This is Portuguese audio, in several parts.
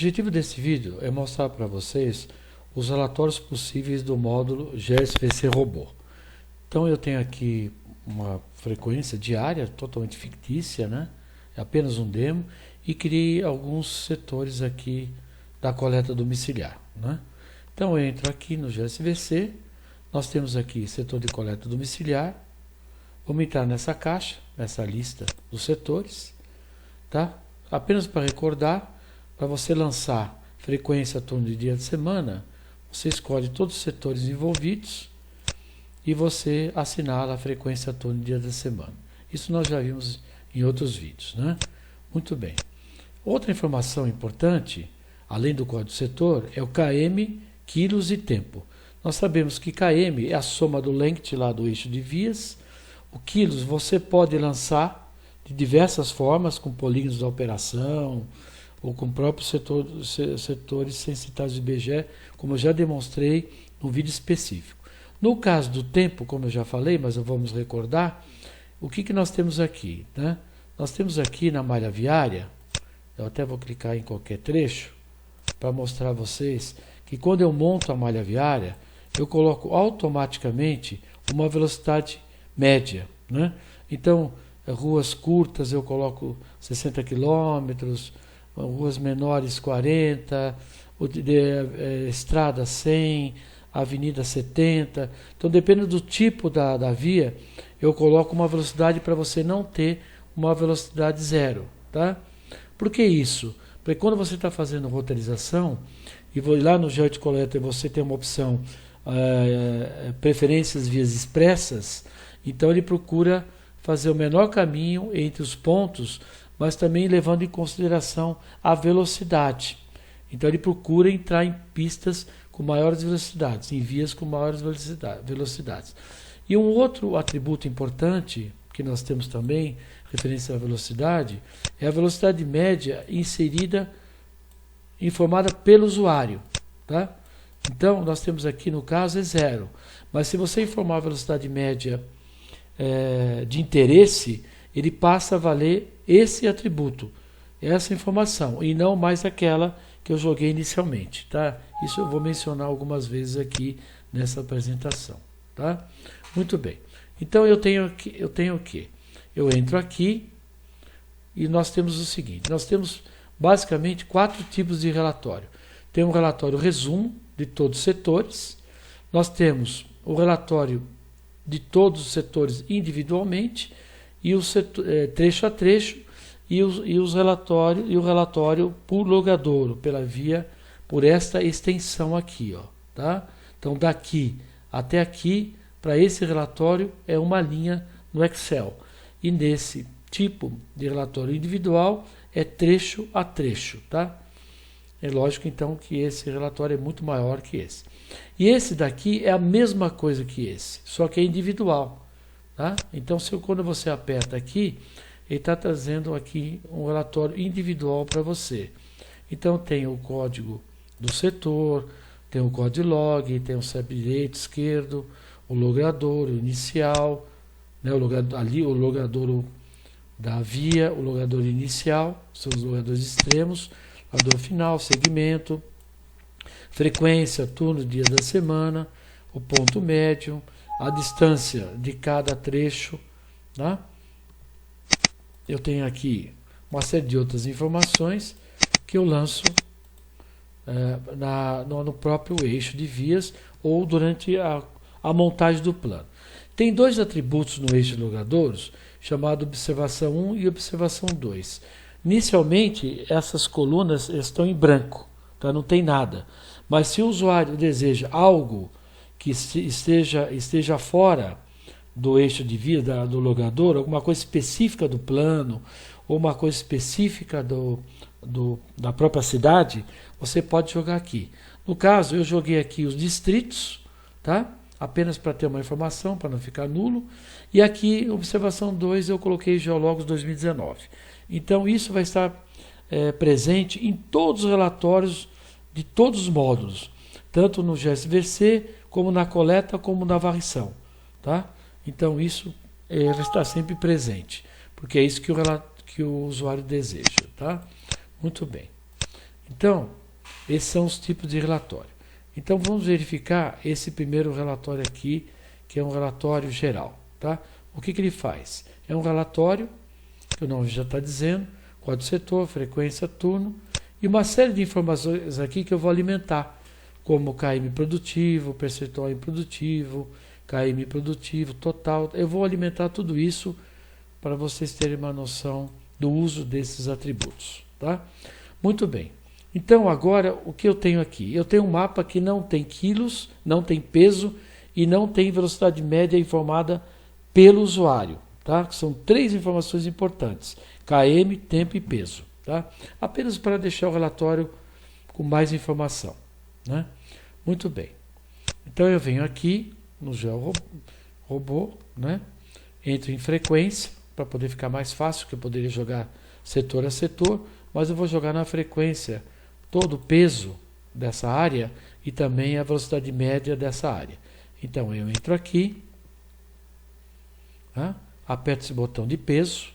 objetivo desse vídeo é mostrar para vocês os relatórios possíveis do módulo GSVC Robô. Então eu tenho aqui uma frequência diária totalmente fictícia, né? É apenas um demo, e criei alguns setores aqui da coleta domiciliar, né? Então eu entro aqui no GSVC, nós temos aqui setor de coleta domiciliar, vamos entrar nessa caixa, nessa lista dos setores, tá? Apenas para recordar, para você lançar frequência, turno de dia de semana, você escolhe todos os setores envolvidos e você assinala a frequência, turno de dia da semana. Isso nós já vimos em outros vídeos, né? Muito bem. Outra informação importante, além do código setor, é o km, quilos e tempo. Nós sabemos que km é a soma do length lá do eixo de vias. O quilos você pode lançar de diversas formas, com polígonos da operação, ou com próprios setores censitários de IBGE, como eu já demonstrei no vídeo específico. No caso do tempo, como eu já falei, mas vamos recordar, o que nós temos aqui, né? Nós temos aqui na malha viária, eu até vou clicar em qualquer trecho, para mostrar a vocês que quando eu monto a malha viária, eu coloco automaticamente uma velocidade média, né? Então, ruas curtas eu coloco 60 km, ruas menores 40, estrada 100, avenida 70. Então, dependendo do tipo da via, eu coloco uma velocidade para você não ter uma velocidade zero, tá? Por que isso? Porque quando você está fazendo roteirização, e vou lá no GeoIT Collector você tem uma opção preferências vias expressas, então ele procura fazer o menor caminho entre os pontos, mas também levando em consideração a velocidade. Então ele procura entrar em pistas com maiores velocidades, em vias com maiores velocidades. E um outro atributo importante que nós temos também, referência à velocidade, é a velocidade média informada pelo usuário, tá? Então nós temos aqui no caso é 0, mas se você informar a velocidade média de interesse, ele passa a valer esse atributo, essa informação, e não mais aquela que eu joguei inicialmente, tá? Isso eu vou mencionar algumas vezes aqui nessa apresentação, tá? Muito bem. Então eu tenho o quê? Eu entro aqui e nós temos o seguinte, nós temos basicamente 4 tipos de relatório. Tem um relatório resumo de todos os setores, nós temos o relatório de todos os setores individualmente, e o trecho a trecho, e o relatório por logadouro, por esta extensão aqui, ó, tá? Então daqui até aqui, para esse relatório, é uma linha no Excel. E nesse tipo de relatório individual, é trecho a trecho, tá? É lógico, então, que esse relatório é muito maior que esse. E esse daqui é a mesma coisa que esse, só que é individual, tá? Então, quando você aperta aqui, ele está trazendo aqui um relatório individual para você. Então, tem o código do setor, tem o código log, tem o CEP direito, esquerdo, o logradouro inicial, né? O logradouro da via, o logradouro inicial, são os logradores extremos, logador final, segmento, frequência, turno, dia da semana, o ponto médio, a distância de cada trecho, tá? Eu tenho aqui uma série de outras informações que eu lanço no próprio eixo de vias ou durante a montagem do plano. Tem 2 atributos no eixo de logradouros, chamado observação 1 e observação 2. Inicialmente, essas colunas estão em branco, tá? Não tem nada. Mas se o usuário deseja algo que esteja fora do eixo de via do logador, alguma coisa específica do plano, ou uma coisa específica da própria cidade, você pode jogar aqui. No caso, eu joguei aqui os distritos, tá? Apenas para ter uma informação, para não ficar nulo. E aqui, observação 2, eu coloquei Geologos 2019. Então, isso vai estar presente em todos os relatórios de todos os módulos, tanto no GSVC, como na coleta, como na varrição, tá? Então, isso vai estar sempre presente, porque é isso que o usuário deseja, tá? Muito bem. Então, esses são os tipos de relatório. Então, vamos verificar esse primeiro relatório aqui, que é um relatório geral. Tá? O que ele faz? É um relatório, que o nome já está dizendo, código setor, frequência, turno, e uma série de informações aqui que eu vou alimentar, como KM produtivo, percentual improdutivo, KM produtivo, total. Eu vou alimentar tudo isso para vocês terem uma noção do uso desses atributos. Tá? Muito bem. Então, agora, o que eu tenho aqui? Eu tenho um mapa que não tem quilos, não tem peso e não tem velocidade média informada pelo usuário. Tá? São 3 informações importantes: KM, tempo e peso. Tá? Apenas para deixar o relatório com mais informação. Né? Muito bem. Então, eu venho aqui no GeoRobô, né? Entro em frequência, para poder ficar mais fácil, que eu poderia jogar setor a setor, mas eu vou jogar na frequência todo o peso dessa área e também a velocidade média dessa área. Então, eu entro aqui, tá? Aperto esse botão de peso,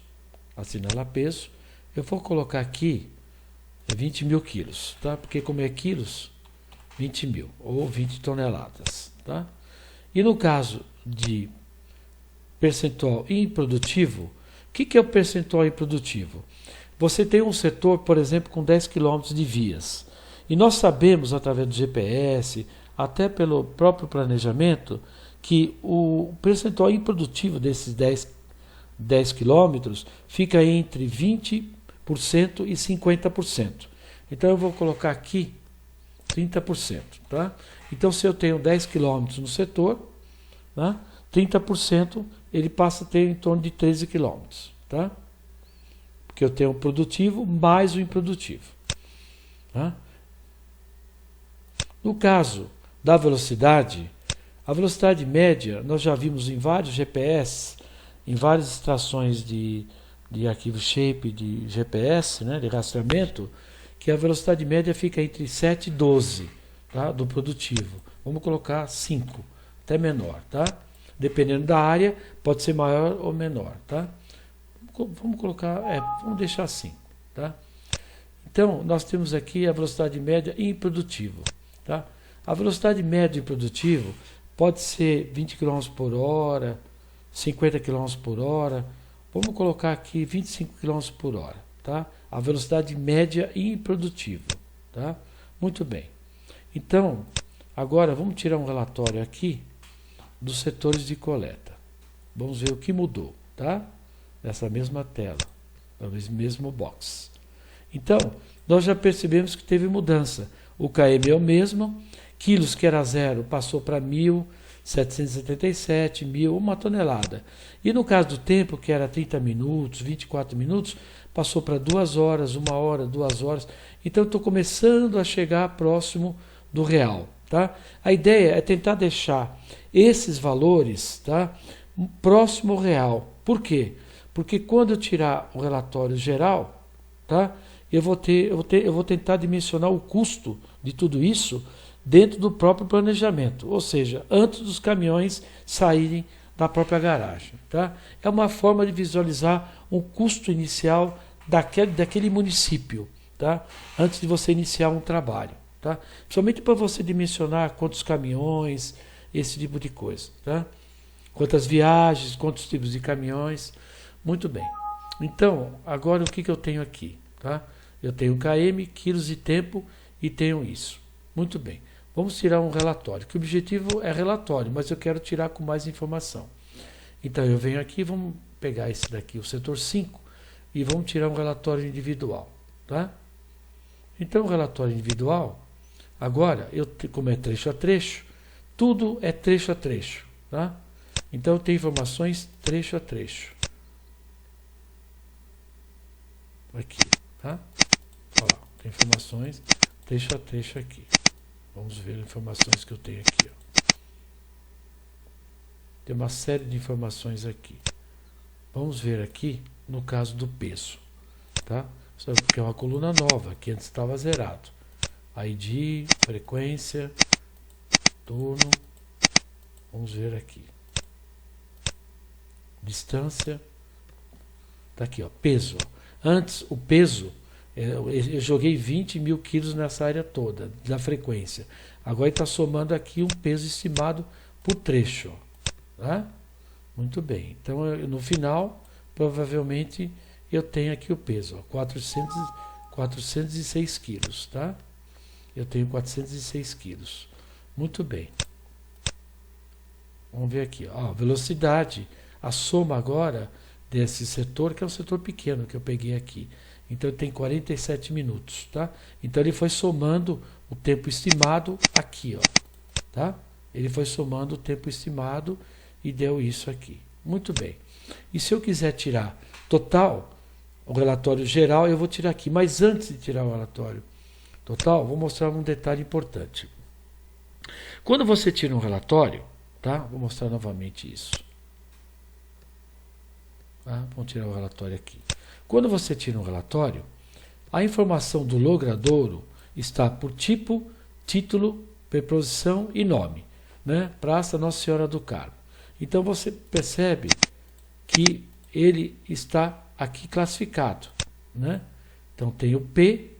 assinala peso, eu vou colocar aqui 20 mil quilos, tá? Porque como é quilos, 20 mil ou 20 toneladas. Tá? E no caso de percentual improdutivo, o que é o percentual improdutivo? Você tem um setor, por exemplo, com 10 km de vias. E nós sabemos, através do GPS, até pelo próprio planejamento, que o percentual improdutivo desses 10 quilômetros fica entre 20% e 50%. Então eu vou colocar aqui 30%. Tá? Então, se eu tenho 10 km no setor, tá? 30% ele passa a ter em torno de 13 km. Tá? Porque eu tenho o produtivo mais o improdutivo. Tá? No caso da velocidade, a velocidade média, nós já vimos em vários GPS, em várias extrações de arquivo shape de GPS, né, de rastreamento, que a velocidade média fica entre 7 e 12, tá, do produtivo. Vamos colocar 5, até menor. Tá? Dependendo da área, pode ser maior ou menor. Tá? Vamos colocar, vamos deixar assim. Tá? Então, nós temos aqui a velocidade média improdutivo. Tá? A velocidade média improdutivo pode ser 20 km por hora, 50 km por hora. Vamos colocar aqui 25 km por hora. Tá? A velocidade média improdutivo. Tá? Muito bem. Então, agora vamos tirar um relatório aqui dos setores de coleta. Vamos ver o que mudou. Tá? Nessa mesma tela, no mesmo box. Então, nós já percebemos que teve mudança. O KM é o mesmo, quilos que era 0 passou para 1.777, 1.000, uma tonelada. E no caso do tempo, que era 30 minutos, 24 minutos, passou para 2 horas, 1 hora, 2 horas. Então, eu estou começando a chegar próximo do real. Tá? A ideia é tentar deixar esses valores, tá, próximo ao real. Por quê? Porque quando eu tirar o relatório geral, tá, eu vou tentar dimensionar o custo de tudo isso dentro do próprio planejamento, ou seja, antes dos caminhões saírem da própria garagem. Tá? É uma forma de visualizar um custo inicial daquele município, tá? Antes de você iniciar um trabalho. Tá? Principalmente para você dimensionar quantos caminhões, esse tipo de coisa. Tá? Quantas viagens, quantos tipos de caminhões. Muito bem. Então, agora o que eu tenho aqui? Tá? Eu tenho KM, quilos de tempo e tenho isso. Muito bem. Vamos tirar um relatório, que o objetivo é relatório, mas eu quero tirar com mais informação. Então, eu venho aqui, vamos pegar esse daqui, o setor 5, e vamos tirar um relatório individual. Tá? Então, o relatório individual, agora, como é trecho a trecho, tudo é trecho a trecho. Tá? Então, eu tenho informações trecho a trecho. Aqui, tá? Olha lá, tem informações trecho a trecho aqui. Vamos ver as informações que eu tenho aqui. Ó. Tem uma série de informações aqui. Vamos ver aqui no caso do peso. Tá? Isso aqui é uma coluna nova, que antes estava zerado. ID, frequência, turno. Vamos ver aqui. Distância. Tá aqui, ó, peso. Ó. Antes, o peso, Eu joguei 20 mil quilos nessa área toda, da frequência. Agora ele está somando aqui um peso estimado por trecho. Tá? Muito bem. Então, no final, provavelmente, eu tenho aqui o peso. Ó, 406 quilos. Tá? Eu tenho 406 quilos. Muito bem. Vamos ver aqui. Ó, velocidade. A soma agora desse setor, que é um setor pequeno que eu peguei aqui. Então ele tem 47 minutos, tá? Então ele foi somando o tempo estimado aqui, ó, tá? Ele foi somando o tempo estimado e deu isso aqui. Muito bem. E se eu quiser tirar total, o relatório geral, eu vou tirar aqui. Mas antes de tirar o relatório total, vou mostrar um detalhe importante. Quando você tira um relatório, tá? Vou mostrar novamente isso. Tá? Vamos tirar o relatório aqui. Quando você tira um relatório, a informação do logradouro está por tipo, título, preposição e nome, né? Praça Nossa Senhora do Carmo. Então você percebe que ele está aqui classificado, né? Então tem o P,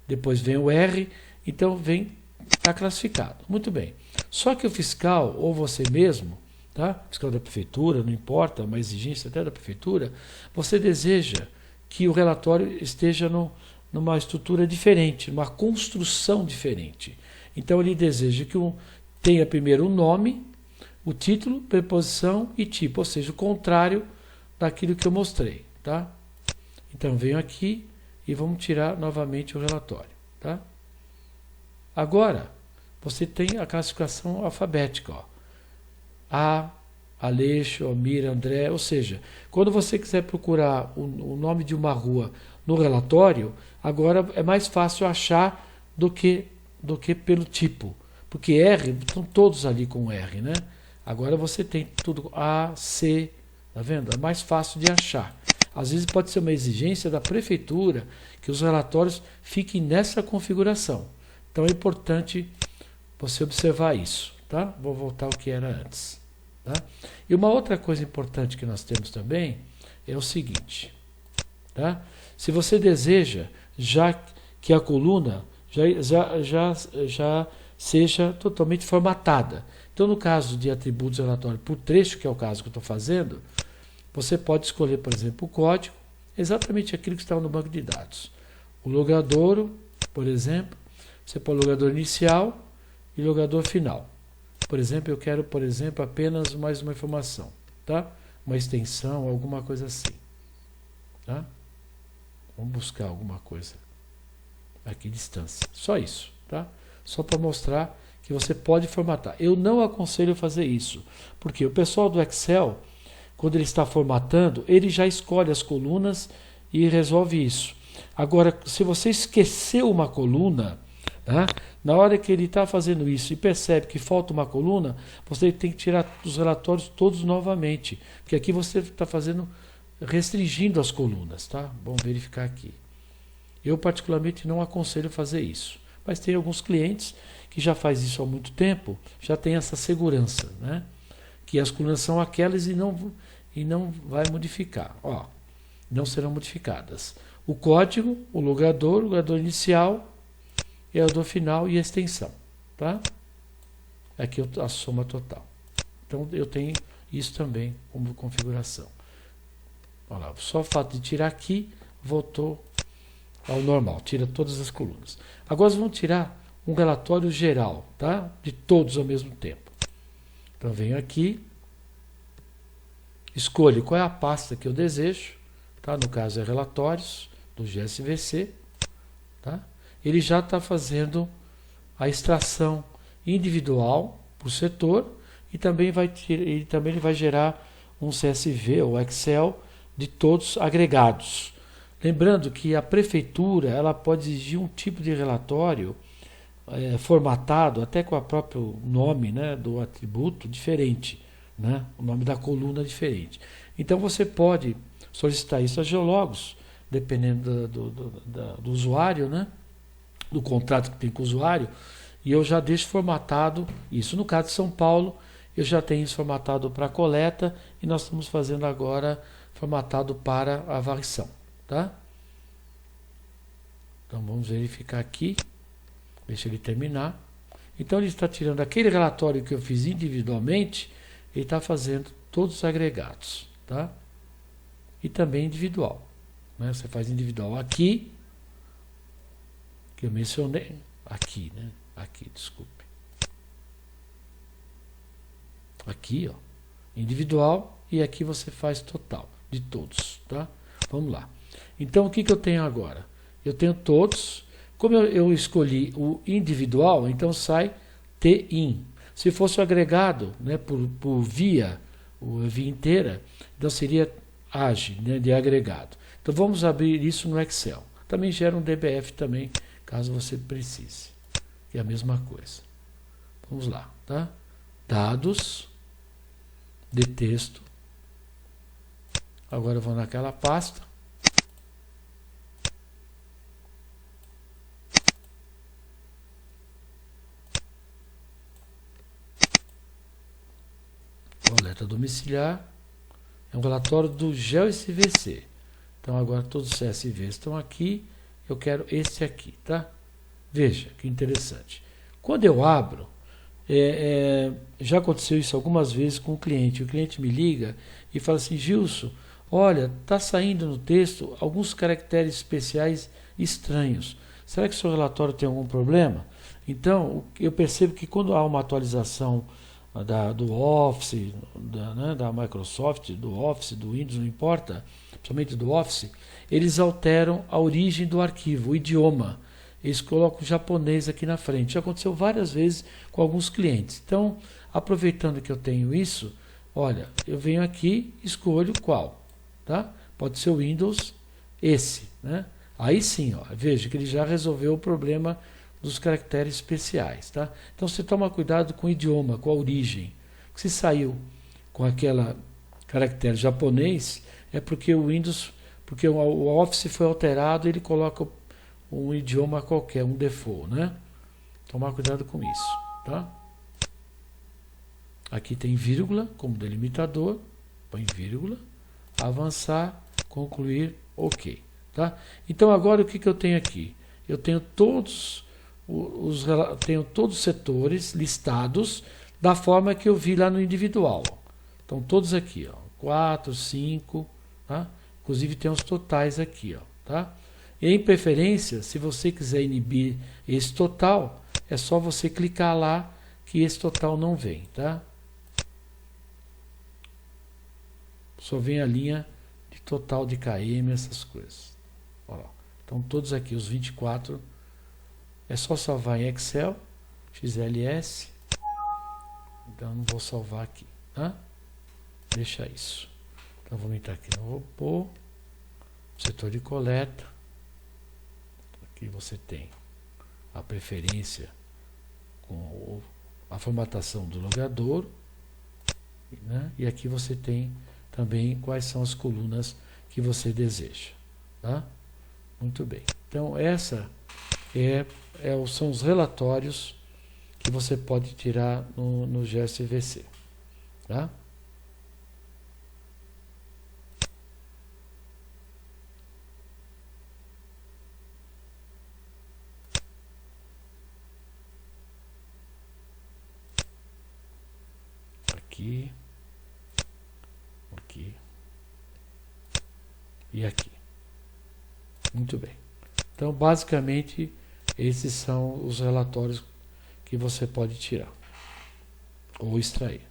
depois vem o R, então está classificado. Muito bem. Só que o fiscal, ou você mesmo, tá? Fiscal da prefeitura, não importa, uma exigência até da prefeitura, você deseja que o relatório esteja numa estrutura diferente, numa construção diferente. Então ele deseja que tenha primeiro o nome, o título, preposição e tipo, ou seja, o contrário daquilo que eu mostrei. Tá? Então venho aqui e vamos tirar novamente o relatório. Tá? Agora, você tem a classificação alfabética. Ó. A, Aleixo, Almir, André, ou seja, quando você quiser procurar o nome de uma rua no relatório, agora é mais fácil achar do que pelo tipo, porque R, estão todos ali com R, né? Agora você tem tudo A, C, tá vendo? É mais fácil de achar. Às vezes pode ser uma exigência da prefeitura que os relatórios fiquem nessa configuração. Então é importante você observar isso, tá? Vou voltar ao que era antes. Tá? E uma outra coisa importante que nós temos também é o seguinte, tá? Se você deseja já que a coluna já seja totalmente formatada, então no caso de atributos relatórios por trecho, que é o caso que eu estou fazendo, você pode escolher, por exemplo, o código, exatamente aquilo que estava no banco de dados. O logradouro, por exemplo, você põe o logador inicial e logador final. Por exemplo, eu quero, apenas mais uma informação, tá? Uma extensão, alguma coisa assim, tá? Vamos buscar alguma coisa aqui, distância. Só isso, tá? Só para mostrar que você pode formatar. Eu não aconselho fazer isso, porque o pessoal do Excel, quando ele está formatando, ele já escolhe as colunas e resolve isso. Agora, se você esqueceu uma coluna, tá? Na hora que ele está fazendo isso e percebe que falta uma coluna, você tem que tirar os relatórios todos novamente, porque aqui você está restringindo as colunas, tá? Vamos verificar aqui. Eu particularmente não aconselho fazer isso, mas tem alguns clientes que já faz isso há muito tempo, já tem essa segurança, né? Que as colunas são aquelas e não vai modificar, ó, não serão modificadas. O código, o logador inicial, é a do final e a extensão, tá? Aqui a soma total. Então eu tenho isso também como configuração. Olha lá, só o fato de tirar aqui voltou ao normal, tira todas as colunas. Agora vamos tirar um relatório geral, tá? De todos ao mesmo tempo. Então venho aqui, escolho qual é a pasta que eu desejo, tá? No caso é relatórios do GSVC, tá? Ele já está fazendo a extração individual por setor e também ele vai gerar um CSV ou Excel de todos agregados. Lembrando que a prefeitura ela pode exigir um tipo de relatório formatado, até com o próprio nome, né, do atributo diferente, né, o nome da coluna diferente. Então você pode solicitar isso a Geologos, dependendo do usuário, né, do contrato que tem com o usuário, e eu já deixo formatado isso. No caso de São Paulo, eu já tenho isso formatado para coleta e nós estamos fazendo agora formatado para a varrição, tá? Então vamos verificar aqui. Deixa ele terminar. Então ele está tirando aquele relatório que eu fiz individualmente, ele está fazendo todos os agregados, tá? E também individual, né? Você faz individual aqui, que eu mencionei, aqui, né? Aqui, desculpe. Aqui, ó, individual, e aqui você faz total, de todos, tá? Vamos lá. Então, o que eu tenho agora? Eu tenho todos. Como eu escolhi o individual, então sai TIN. Se fosse o agregado, né, por via inteira, então seria AGE, né, de agregado. Então vamos abrir isso no Excel. Também gera um DBF também, caso você precise. É a mesma coisa. Vamos lá, tá? Dados de texto. Agora eu vou naquela pasta. Coleta domiciliar. É um relatório do GeoSVC. Então agora todos os CSVs estão aqui. Eu quero esse aqui, tá? Veja que interessante. Quando eu abro, já aconteceu isso algumas vezes com o cliente. O cliente me liga e fala assim: Gilson, olha, está saindo no texto alguns caracteres especiais estranhos. Será que o seu relatório tem algum problema? Então, eu percebo que quando há uma atualização do Office, da Microsoft, do Office, do Windows, não importa, principalmente do Office, eles alteram a origem do arquivo, o idioma. Eles colocam japonês aqui na frente. Já aconteceu várias vezes com alguns clientes. Então, aproveitando que eu tenho isso, olha, eu venho aqui, escolho qual, tá? Pode ser o Windows, esse, né? Aí sim, ó, veja que ele já resolveu o problema dos caracteres especiais, tá? Então você toma cuidado com o idioma, com a origem. Se saiu com aquela caractere japonês, é porque o Windows, porque o Office foi alterado, ele coloca um idioma qualquer, um default, né? Tomar cuidado com isso, tá? Aqui tem vírgula como delimitador, põe vírgula, avançar, concluir, ok, tá? Então agora o que eu tenho aqui? Eu tenho todos os setores listados da forma que eu vi lá no individual. Então todos aqui, ó, 4, 5, tá? Inclusive tem os totais aqui, ó, tá? E em preferência, se você quiser inibir esse total, é só você clicar lá que esse total não vem, tá? Só vem a linha de total de KM, essas coisas. Ó, então todos aqui, os 24, é só salvar em Excel, XLS. Então não vou salvar aqui, tá? Deixa isso. Então vou entrar aqui no robô, setor de coleta. Aqui você tem a preferência com a formatação do logador, né? E aqui você tem também quais são as colunas que você deseja, tá? Muito bem. Então essa são os relatórios que você pode tirar no GeoSVC, tá? Aqui, aqui e aqui. Muito bem. Então, basicamente, esses são os relatórios que você pode tirar ou extrair.